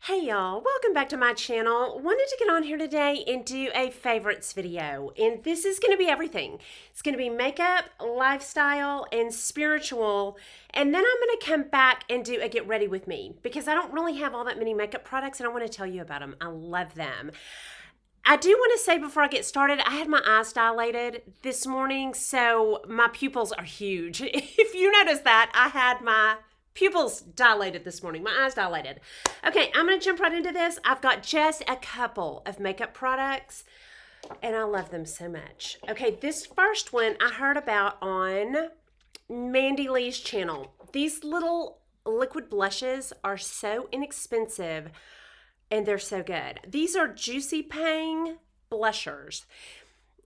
Hey y'all, welcome back to my channel. Wanted to get on here today and do a favorites video, and this is going to be everything. It's going to be makeup, lifestyle, and spiritual, and then I'm going to come back and do a get ready with me because I don't really have all that many makeup products and I want to tell you about them. I love them. I do want to say before I get started, I had my eyes dilated this morning, so my pupils are huge. If you notice that, I had my pupils dilated this morning, my eyes dilated. Okay, I'm going to jump right into this. I've got just a couple of makeup products, and I love them so much. Okay, this first one I heard about on Mandy Lee's channel. These little liquid blushes are so inexpensive, and they're so good. These are Juicy Pang blushers.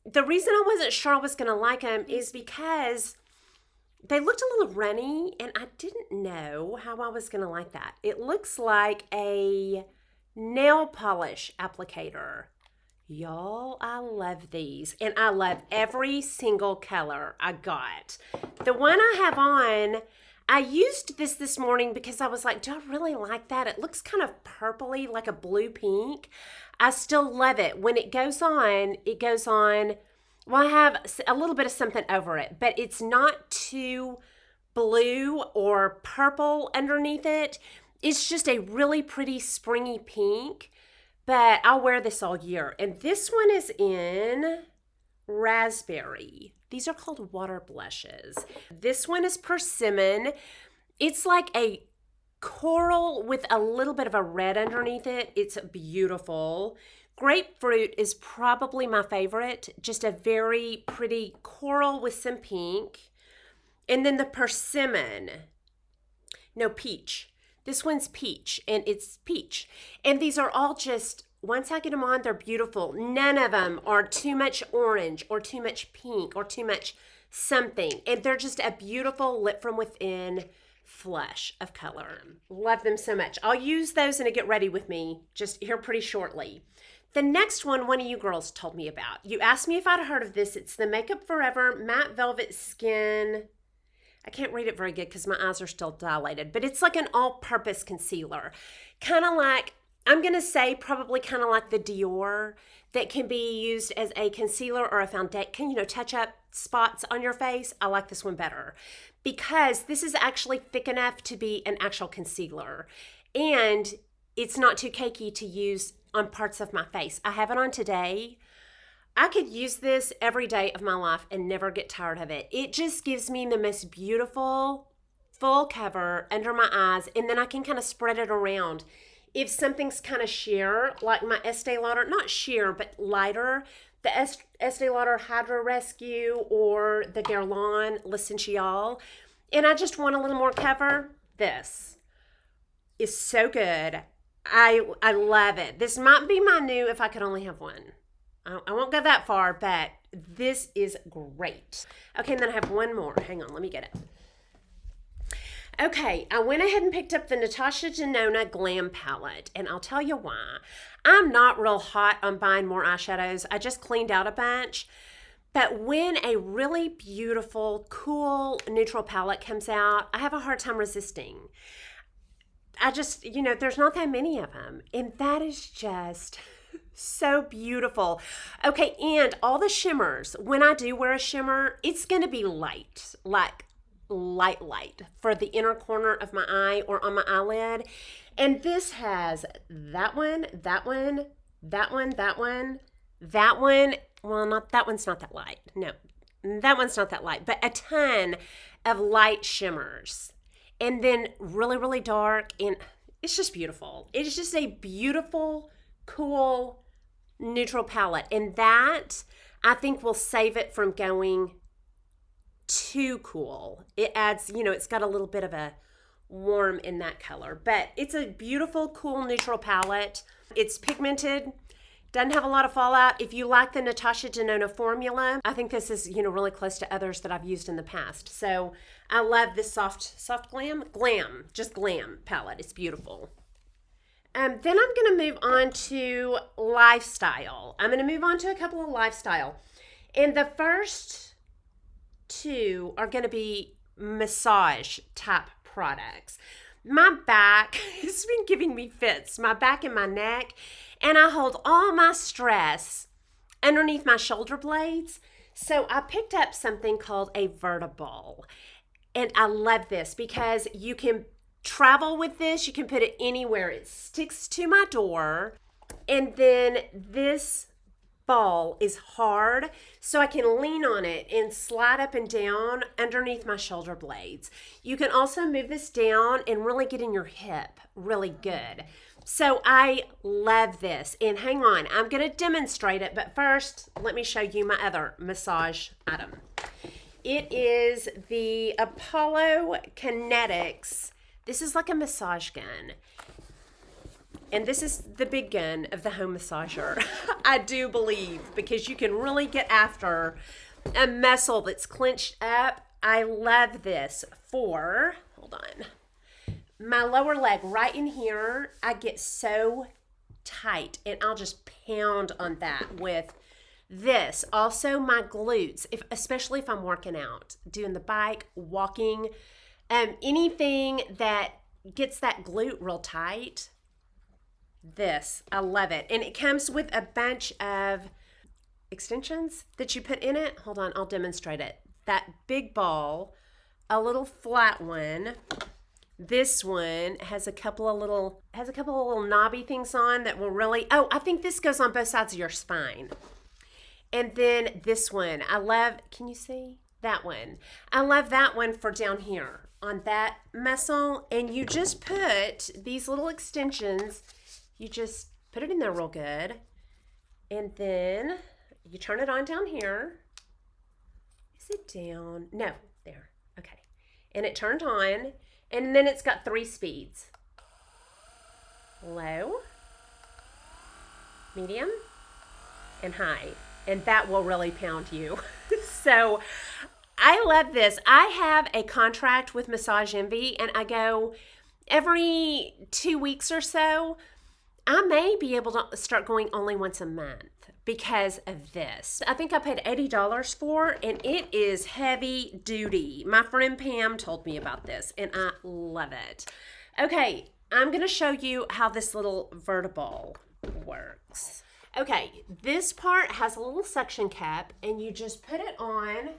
The reason I wasn't sure I was going to like them is because they looked a little runny, and I didn't know how I was going to like that. It looks like a nail polish applicator. Y'all, I love these, and I love every single color I got. The one I have on, I used this morning because I was like, do I really like that? It looks kind of purpley, like a blue pink. I still love it. When it goes on, well, I have a little bit of something over it, but it's not too blue or purple underneath it. It's just a really pretty springy pink, but I'll wear this all year. And this one is in raspberry. These are called water blushes. This one is Persimmon. It's like a coral with a little bit of a red underneath it. It's beautiful. Grapefruit is probably my favorite, just a very pretty coral with some pink. And then the Persimmon, no, peach. This one's peach, and it's peach. And these are all just, once I get them on, they're beautiful. None of them are too much orange or too much pink or too much something. And they're just a beautiful lit from within flush of color. Love them so much. I'll use those in a get ready with me just here pretty shortly. The next one of you girls told me about. You asked me if I'd heard of this. It's the Makeup Forever Matte Velvet Skin. I can't read it very good because my eyes are still dilated, but it's like an all-purpose concealer. Kind of like, I'm going to say probably kind of like the Dior that can be used as a concealer or a foundation, touch up spots on your face. I like this one better because this is actually thick enough to be an actual concealer, and it's not too cakey to use on parts of my face. I have it on today. I could use this every day of my life and never get tired of it. It just gives me the most beautiful full cover under my eyes, and then I can kind of spread it around. If something's kind of sheer, like my Estee Lauder, not sheer, but lighter, the Estee Lauder Hydra Rescue or the Guerlain L'Essential, and I just want a little more cover, this is so good. I love it. This might be my new if I could only have one. I won't go that far, but this is great. Okay, and then I have one more. Hang on, let me get it. Okay, I went ahead and picked up the Natasha Denona Glam Palette, and I'll tell you why. I'm not real hot on buying more eyeshadows. I just cleaned out a bunch. But when a really beautiful, cool, neutral palette comes out, I have a hard time resisting. I just, there's not that many of them. And that is just so beautiful. Okay, and all the shimmers, when I do wear a shimmer, it's going to be light, like light for the inner corner of my eye or on my eyelid. And this has that one. Well, not that one's not that light. No, that one's not that light, but a ton of light shimmers. And then really, really dark, and it's just beautiful. It's just a beautiful, cool, neutral palette. And that, I think, will save it from going too cool. It adds, it's got a little bit of a warm in that color. But it's a beautiful, cool, neutral palette. It's pigmented. Doesn't have a lot of fallout. If you like the Natasha Denona formula, I think this is, really close to others that I've used in the past. So I love this soft glam palette. It's beautiful. Then I'm going to move on to lifestyle. I'm going to move on to a couple of lifestyle. And the first two are going to be massage type products. My back has been giving me fits, my back and my neck, and I hold all my stress underneath my shoulder blades. So I picked up something called a verteball. And I love this because you can travel with this. You can put it anywhere. It sticks to my door. And then this ball is hard, so I can lean on it and slide up and down underneath my shoulder blades. You can also move this down and really get in your hip really good. So I love this. And hang on, I'm going to demonstrate it. But first, let me show you my other massage item. It is the Apollo Kinetics. This is like a massage gun. And this is the big gun of the home massager. I do believe, because you can really get after a muscle that's clenched up. I love this for, hold on, my lower leg right in here. I get so tight and I'll just pound on that with this. Also my glutes, especially if I'm working out, doing the bike, walking, anything that gets that glute real tight. This, I love it. And it comes with a bunch of extensions that you put in it. Hold on, I'll demonstrate it. That big ball, a little flat one. This one has a couple of little knobby things on that will really, oh, I think this goes on both sides of your spine. And then this one, I love, can you see that one? I love that one for down here on that muscle. And you just put these little extensions, you just put it in there real good. And then you turn it on down here. Is it down? No, there, okay. And it turned on. And then it's got 3 speeds. Low, medium, and high. And that will really pound you. So I love this. I have a contract with Massage Envy, and I go every 2 weeks or so. I may be able to start going only once a month because of this. I think I paid $80 for, and it is heavy duty. My friend Pam told me about this, and I love it. Okay, I'm going to show you how this little verteball works. Okay, this part has a little suction cup, and you just put it on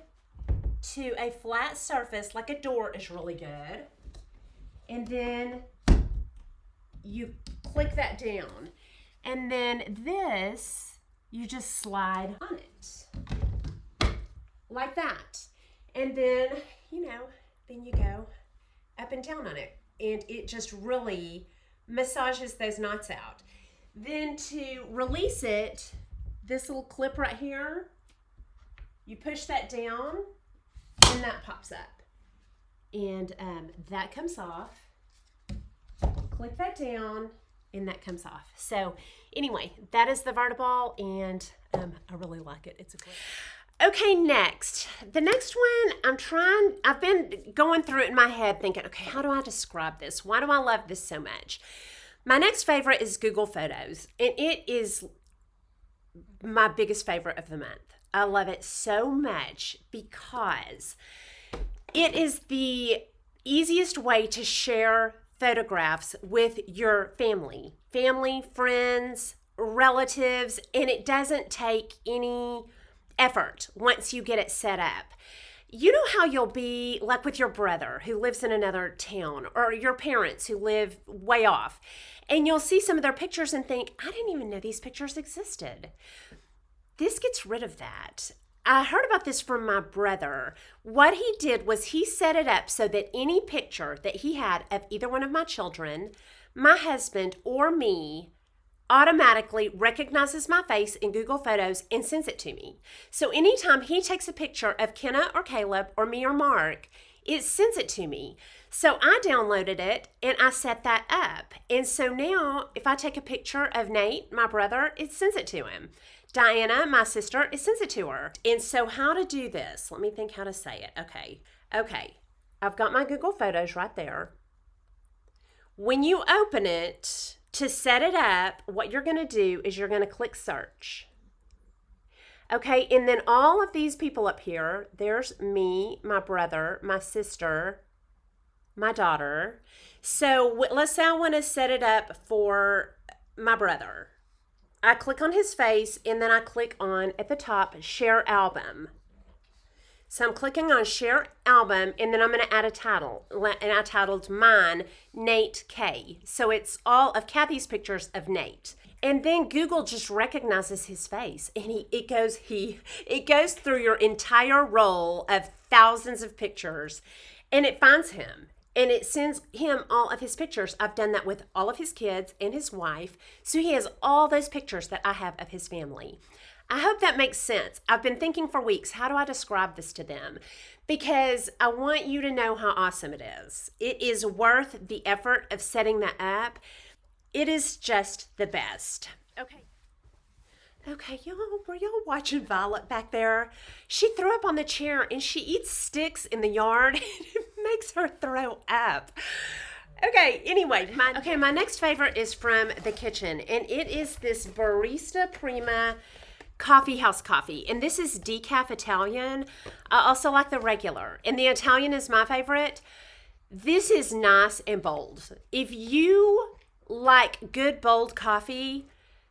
to a flat surface, like a door is really good. And then you click that down. And then this, you just slide on it like that. And then, then you go up and down on it. And it just really massages those knots out. Then to release it, this little clip right here, you push that down and that pops up. And that comes off. Click that down and that comes off. So anyway, that is the verteball, and I really like it. It's a great. Okay, next. The next one, I've been going through it in my head thinking, okay, how do I describe this? Why do I love this so much? My next favorite is Google Photos, and it is my biggest favorite of the month. I love it so much because it is the easiest way to share photographs with your family, friends, relatives, and it doesn't take any effort once you get it set up. You know how you'll be like with your brother who lives in another town, or your parents who live way off, and you'll see some of their pictures and think, I didn't even know these pictures existed. This gets rid of that. I heard about this from my brother. What he did was he set it up so that any picture that he had of either one of my children, my husband, or me automatically recognizes my face in Google Photos and sends it to me. So anytime he takes a picture of Kenna or Caleb or me or Mark, it sends it to me. So I downloaded it and I set that up. And so now if I take a picture of Nate, my brother, it sends it to him. Diana, my sister, it sends it to her. And so how to do this? Let me think how to say it. Okay. I've got my Google Photos right there. When you open it, to set it up, what you're going to do is you're going to click search. Okay, and then all of these people up here, there's me, my brother, my sister, my daughter. So let's say I want to set it up for my brother. I click on his face and then I click on at the top share album. So I'm clicking on share album and then I'm going to add a title. And I titled mine Nate K. So it's all of Kathy's pictures of Nate. And then Google just recognizes his face and it goes through your entire roll of thousands of pictures and it finds him. And it sends him all of his pictures. I've done that with all of his kids and his wife. So he has all those pictures that I have of his family. I hope that makes sense. I've been thinking for weeks, how do I describe this to them? Because I want you to know how awesome it is. It is worth the effort of setting that up. It is just the best. Okay, were y'all watching Violet back there? She threw up on the chair and she eats sticks in the yard and it makes her throw up. Okay, anyway, my next favorite is from the kitchen and it is this Barista Prima coffee house coffee. And this is decaf Italian. I also like the regular. And the Italian is my favorite. This is nice and bold. If you like good bold coffee,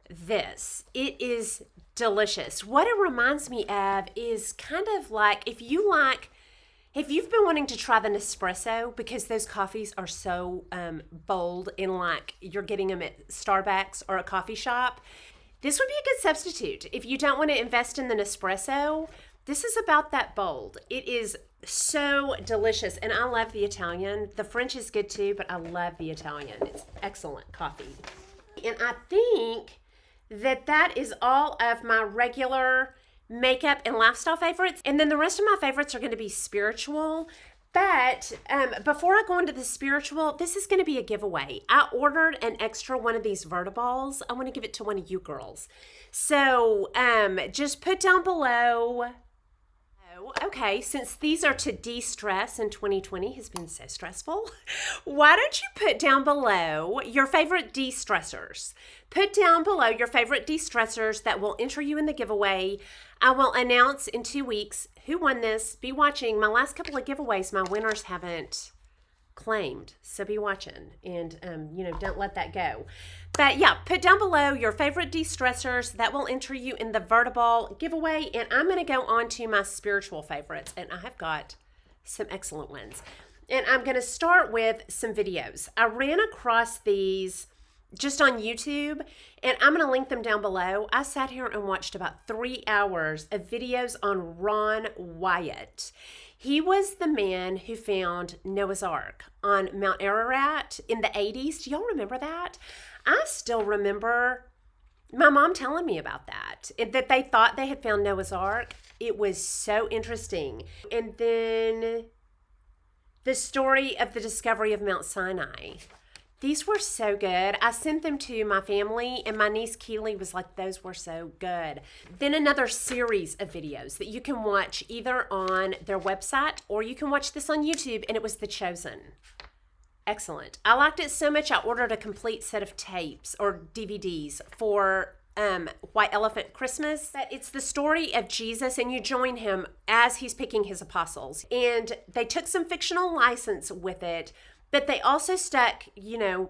it is delicious. What it reminds me of is kind of like if you've been wanting to try the Nespresso because those coffees are so bold and like you're getting them at Starbucks or a coffee shop, this would be a good substitute. If you don't want to invest in the Nespresso, this is about that bold. It is so delicious and I love the Italian. The French is good too, but I love the Italian. It's excellent coffee. And I think that is all of my regular makeup and lifestyle favorites. And then the rest of my favorites are going to be spiritual. But before I go into the spiritual, this is going to be a giveaway. I ordered an extra one of these Vertiballs. I want to give it to one of you girls. So just put down below. Okay, since these are to de-stress and 2020 has been so stressful, why don't you put down below your favorite de-stressors? Put down below your favorite de-stressors that will enter you in the giveaway. I will announce in 2 weeks who won this. Be watching. My last couple of giveaways, my winners haven't claimed, so be watching and don't let that go. But yeah, put down below your favorite de-stressors that will enter you in the Vertiball giveaway, and I'm going to go on to my spiritual favorites, and I have got some excellent ones. And I'm going to start with some videos. I ran across these just on YouTube, and I'm going to link them down below. I sat here and watched about 3 hours of videos on Ron Wyatt. He was the man who found Noah's Ark on Mount Ararat in the 80s. Do y'all remember that? I still remember my mom telling me about that they thought they had found Noah's Ark. It was so interesting. And then the story of the discovery of Mount Sinai. These were so good. I sent them to my family, and my niece Keely was like, those were so good. Then another series of videos that you can watch either on their website or you can watch this on YouTube, and it was The Chosen. Excellent. I liked it so much I ordered a complete set of tapes or DVDs for White Elephant Christmas. But it's the story of Jesus, and you join him as he's picking his apostles. And they took some fictional license with it, but they also stuck,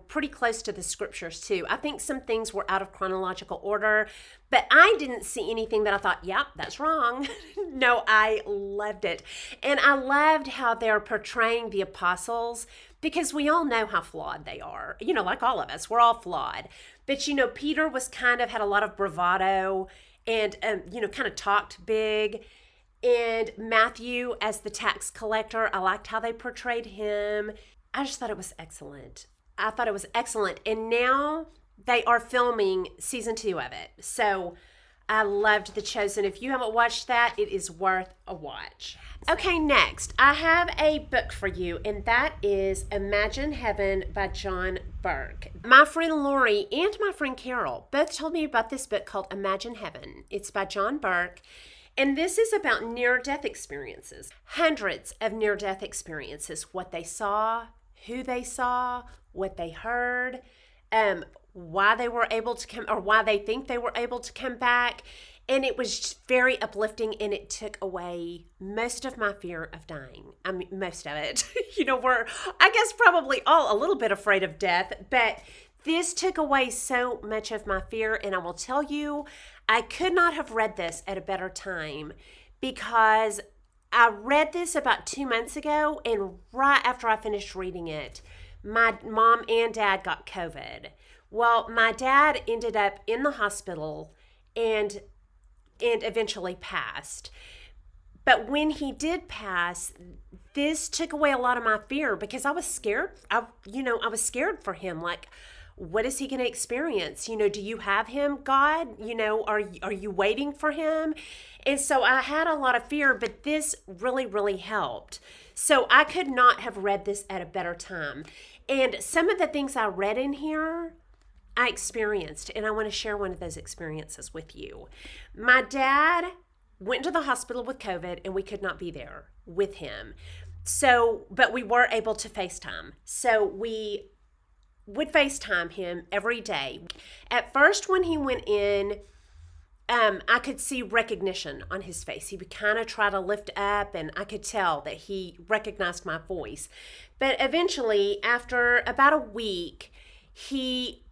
pretty close to the scriptures too. I think some things were out of chronological order, but I didn't see anything that I thought, yep, that's wrong. No, I loved it. And I loved how they're portraying the apostles, because we all know how flawed they are. Like all of us, we're all flawed. But, Peter had a lot of bravado and, kind of talked big. And Matthew as the tax collector, I liked how they portrayed him. I just thought it was excellent. I thought it was excellent. And now they are filming season 2 of it. So I loved The Chosen. If you haven't watched that, it is worth a watch. Okay, next, I have a book for you, and that is Imagine Heaven by John Burke. My friend Lori and my friend Carol both told me about this book called Imagine Heaven. It's by John Burke. And this is about near-death experiences. Hundreds of near-death experiences. What they saw, who they saw, what they heard, why they were able to come, or why they think they were able to come back. And it was very uplifting, and it took away most of my fear of dying. I mean, most of it. We're, I guess, probably all a little bit afraid of death, but this took away so much of my fear. And I will tell you, I could not have read this at a better time, because I read this about 2 months ago, and right after I finished reading it, my mom and dad got COVID. Well, my dad ended up in the hospital and eventually passed. But when he did pass, this took away a lot of my fear, because I was scared. I was scared for him. Like, what is he going to experience? Do you have him, God? Are you waiting for him? And so I had a lot of fear, but this really, really helped. So I could not have read this at a better time. And some of the things I read in here, I experienced, and I want to share one of those experiences with you. My dad went to the hospital with COVID, and we could not be there with him. But we were able to FaceTime. So we would FaceTime him every day. At first, when he went in, I could see recognition on his face. He would kind of try to lift up, and I could tell that he recognized my voice. But eventually, after about a week, he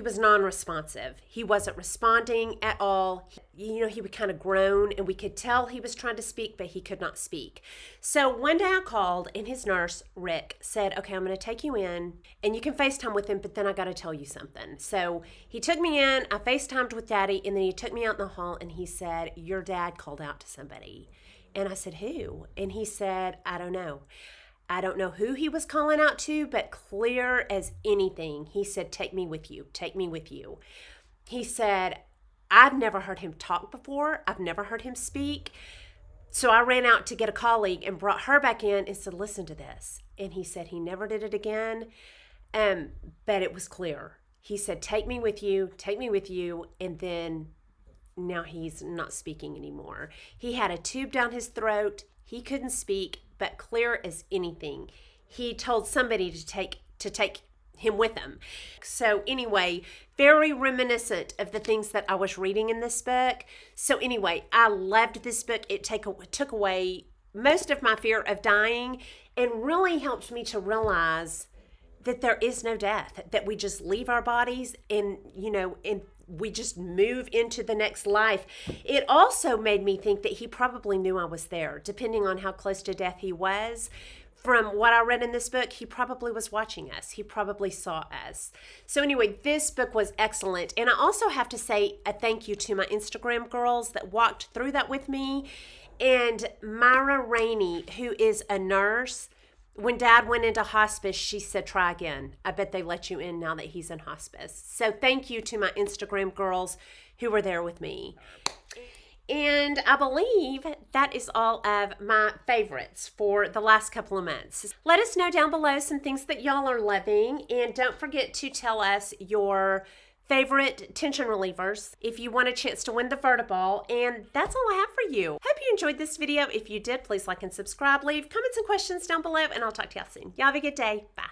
was non-responsive. He wasn't responding at all. He would kind of groan, and we could tell he was trying to speak, but he could not speak. So one day I called, and his nurse, Rick, said, okay, I'm going to take you in, and you can FaceTime with him, but then I got to tell you something. So he took me in, I FaceTimed with Daddy, and then he took me out in the hall, and he said, your dad called out to somebody. And I said, who? And he said, I don't know. I don't know who he was calling out to, but clear as anything, he said, take me with you, take me with you. He said, I've never heard him talk before. I've never heard him speak. So I ran out to get a colleague and brought her back in and said, listen to this. And he said he never did it again, but it was clear. He said, take me with you, and then now he's not speaking anymore. He had a tube down his throat. He couldn't speak, but clear as anything. He told somebody to take him with him. So anyway, very reminiscent of the things that I was reading in this book. So anyway, I loved this book. It took away most of my fear of dying, and really helped me to realize that there is no death, that we just leave our bodies and we just move into the next life. It also made me think that he probably knew I was there, depending on how close to death he was. From what I read in this book, he probably was watching us. He probably saw us. So anyway, this book was excellent. And I also have to say a thank you to my Instagram girls that walked through that with me. And Myra Rainey, who is a nurse. When Dad went into hospice, she said, try again. I bet they let you in now that he's in hospice. So thank you to my Instagram girls who were there with me. And I believe that is all of my favorites for the last couple of months. Let us know down below some things that y'all are loving. And don't forget to tell us your favorite tension relievers if you want a chance to win the Vertiball. And that's all I have for you. Hope you enjoyed this video. If you did, please like and subscribe. Leave comments and questions down below, and I'll talk to y'all soon. Y'all have a good day. Bye.